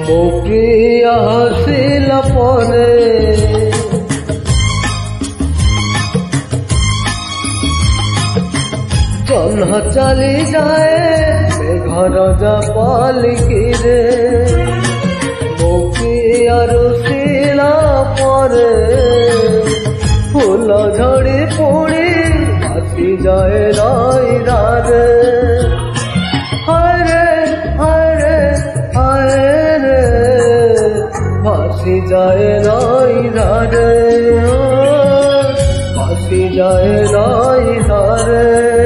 ମୋ ପ୍ରିୟ ହସିଲା ପରେ ଜହ୍ନ ଚାଲି ଯାଏ ମେଘର ପାଲିକିରେ। ମୋ ପ୍ରିୟ ରୁଷିଲା ପରେ ଫୁଲ ଝଡ଼ି ପୁଣି ଭାସିଯାଏ ନଈଧାରେ। भासी जाए नई धारे, भासी जाए नई धारे।